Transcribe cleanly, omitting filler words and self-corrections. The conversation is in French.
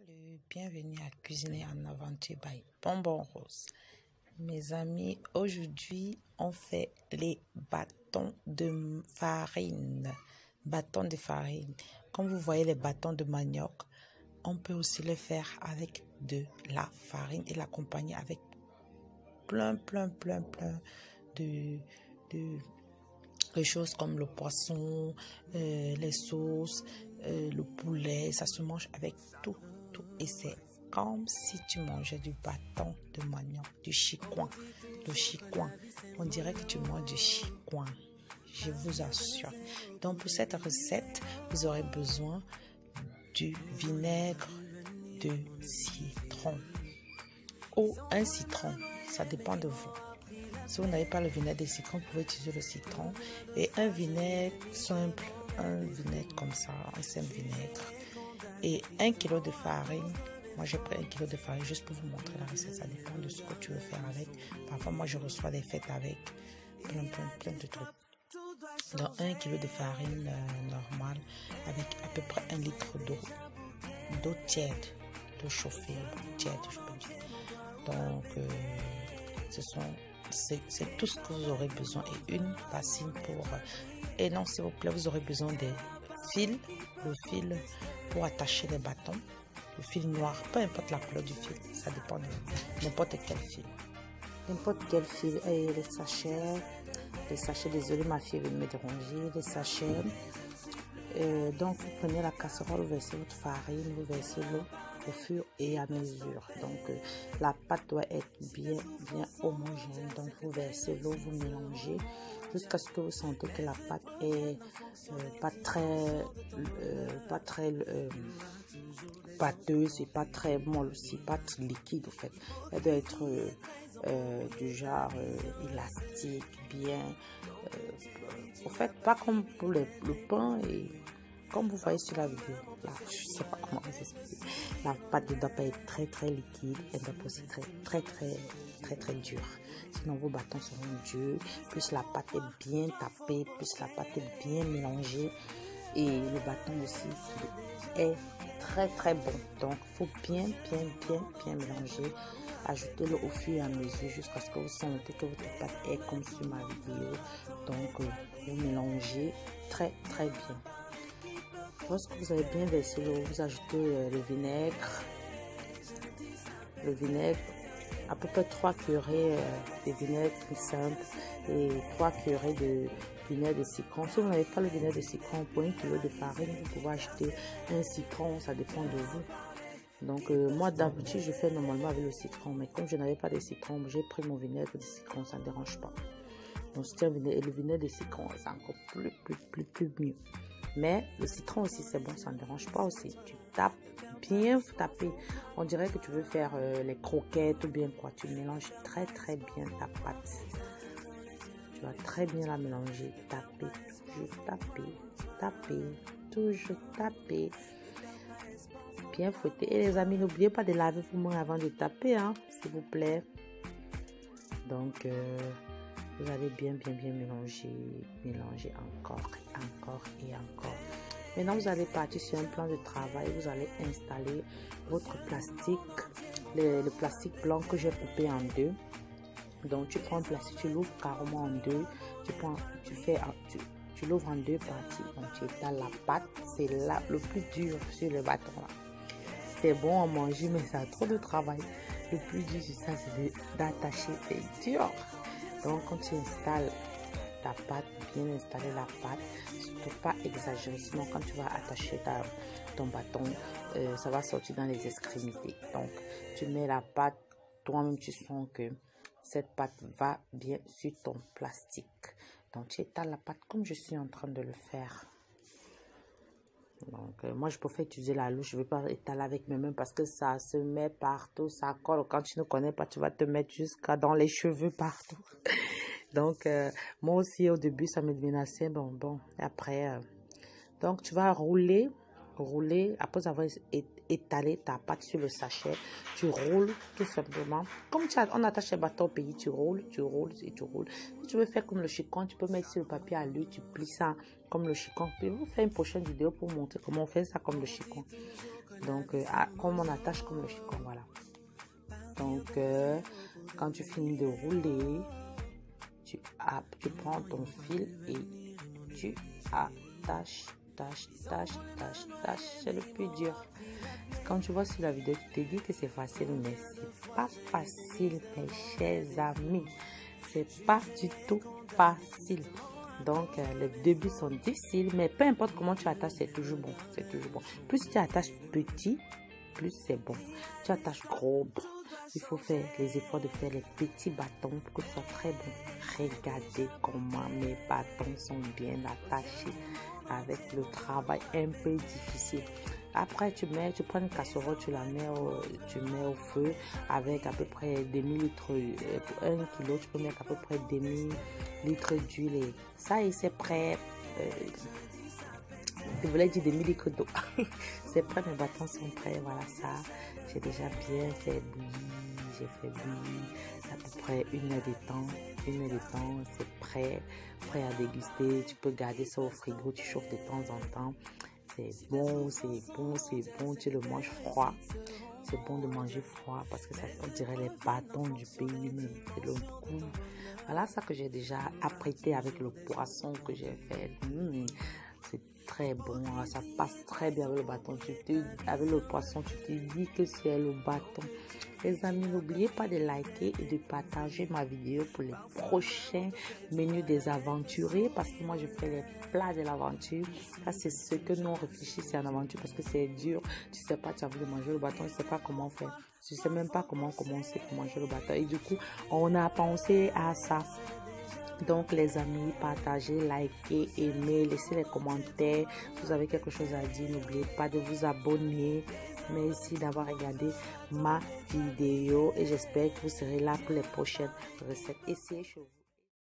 Salut, bienvenue à Cuisiner en Aventure by Bonbon Rose. Mes amis, aujourd'hui, on fait les bâtons de farine. Bâtons de farine. Comme vous voyez les bâtons de manioc, on peut aussi le faire avec de la farine et l'accompagner avec plein de choses comme le poisson, les sauces, le poulet. Ça se mange avec tout. Et c'est comme si tu mangeais du bâton de manioc, du chicoin. Le chicoin, on dirait que tu manges du chicoin. Je vous assure. Donc pour cette recette, vous aurez besoin du vinaigre de citron ou un citron. Ça dépend de vous. Si vous n'avez pas le vinaigre de citron, vous pouvez utiliser le citron et un vinaigre simple, un vinaigre comme ça, un simple vinaigre et 1 kg de farine. Moi, j'ai pris 1 kg de farine juste pour vous montrer la recette. Ça dépend de ce que tu veux faire avec. Parfois, moi, je reçois des fêtes avec plein de trucs. Donc, 1 kg de farine normale avec à peu près 1 litre d'eau tiède, d'eau chauffée, tiède, je peux dire. Donc, c'est tout ce que vous aurez besoin et une bassine pour... Et non, s'il vous plaît, vous aurez besoin des fils, le fil pour attacher les bâtons, le fil noir, peu importe la couleur du fil, ça dépend de n'importe quel fil. N'importe quel fil, et les sachets, désolé ma fille veut me déranger, les sachets. Donc vous prenez la casserole, vous versez votre farine, vous versez l'eau au fur et à mesure. Donc la pâte doit être bien homogène. Donc vous versez l'eau, vous mélangez jusqu'à ce que vous sentez que la pâte est pas très pâteuse et pas très molle aussi, pas très liquide en fait. Elle doit être du genre élastique, bien en fait pas comme pour le pain. Et comme vous voyez sur la vidéo, là, je sais pas comment vous expliquer. La pâte ne doit pas être très liquide, elle doit pas aussi très dure. Sinon vos bâtons seront durs. Plus la pâte est bien tapée, plus la pâte est bien mélangée et le bâton aussi est très bon. Donc il faut bien mélanger. Ajoutez-le au fur et à mesure jusqu'à ce que vous sentez que votre pâte est comme sur ma vidéo. Donc vous mélangez très bien. Lorsque vous avez bien versé l'eau, vous ajoutez le vinaigre, à peu près 3 cuillerées de vinaigre simple et 3 cuillerées de vinaigre de citron. Si vous n'avez pas le vinaigre de citron, pour 1 kg de farine, vous pouvez acheter un citron, ça dépend de vous. Donc moi d'habitude je fais normalement avec le citron, mais comme je n'avais pas de citron, j'ai pris mon vinaigre de citron, ça ne dérange pas. Donc c'est le vinaigre de citron, c'est encore plus mieux. Mais le citron aussi c'est bon, ça ne dérange pas aussi. Tu tapes, bien taper. On dirait que tu veux faire les croquettes ou bien quoi. Tu mélanges très bien ta pâte. Tu vas très bien la mélanger. Taper, toujours taper. Bien fouetter. Et les amis, n'oubliez pas de laver vos mains avant de taper, hein, s'il vous plaît. Donc vous allez bien mélanger encore. Maintenant vous allez partir sur un plan de travail. Vous allez installer votre plastique, le plastique blanc que j'ai coupé en deux. Donc tu prends le plastique, tu l'ouvres carrément en deux, tu l'ouvres en deux parties. Donc tu étales la pâte, c'est là le plus dur sur le bâton là. C'est bon à manger mais ça a trop de travail. Le plus dur c'est ça, c'est d'attacher, c'est dur. Donc quand tu installes ta pâte, bien installer la pâte, surtout pas exagérer, sinon quand tu vas attacher ton bâton, ça va sortir dans les extrémités. Donc tu mets la pâte, toi-même tu sens que cette pâte va bien sur ton plastique. Donc tu étales la pâte comme je suis en train de le faire. Donc moi je préfère utiliser la louche, je ne vais pas étaler avec mes mains parce que ça se met partout, ça colle. Quand tu ne connais pas, tu vas te mettre jusqu'à dans les cheveux partout. Donc moi aussi au début ça me devenait assez bon. Après donc tu vas rouler après avoir étalé ta pâte sur le sachet, tu roules tout simplement comme on attache les bâtons au pays. Tu roules. Si tu veux faire comme le chiffon, tu peux mettre sur le papier à l'huile, tu plies ça comme le chiffon. Puis je vous fais une prochaine vidéo pour montrer comment on fait ça comme le chiffon. Donc, comme on attache comme le chicon, voilà. Donc, quand tu finis de rouler, tu prends ton fil et tu attaches, tâche. C'est le plus dur. Quand tu vois sur la vidéo, tu te dis que c'est facile, mais c'est pas facile, mes chers amis. C'est pas du tout facile. Donc, les débuts sont difficiles, mais peu importe comment tu attaches, c'est toujours bon. C'est toujours bon. Plus tu attaches petit, plus c'est bon. Tu attaches gros, il faut faire les efforts de faire les petits bâtons pour que ce soit très bon. Regardez comment mes bâtons sont bien attachés avec le travail un peu difficile. Après, tu prends une casserole, tu mets au feu avec à peu près demi-litre. Pour 1 kilo, tu peux mettre à peu près demi-litre d'huile. Et ça, et c'est prêt. Je voulais dire demi-litre d'eau. C'est prêt, mes bâtons sont prêts. Voilà ça. J'ai déjà bien fait bouillir. J'ai fait bouillir à peu près 1 heure de temps. 1 heure de temps, c'est prêt à déguster. Tu peux garder ça au frigo, tu chauffes de temps en temps. C'est bon, tu le manges froid. C'est bon de manger froid parce que ça, on dirait les bâtons du pays, mais c'est le goût. Voilà ça que j'ai déjà apprêté avec le poisson que j'ai fait. C'est très bon, ça passe très bien avec le bâton. Avec le poisson, tu te dis que c'est le bâton. Les amis, n'oubliez pas de liker et de partager ma vidéo pour les prochains menus des aventuriers, parce que moi je fais les plats de l'aventure. Ça, c'est ce que nous on réfléchit, c'est en aventure parce que c'est dur. Tu sais pas, tu as voulu manger le bâton, tu sais pas comment faire. Tu sais même pas comment commencer pour manger le bâton. Et du coup, on a pensé à ça. Donc les amis, partagez, likez, aimez, laissez les commentaires. Si vous avez quelque chose à dire, n'oubliez pas de vous abonner. Merci d'avoir regardé ma vidéo et j'espère que vous serez là pour les prochaines recettes. Essayez chez vous.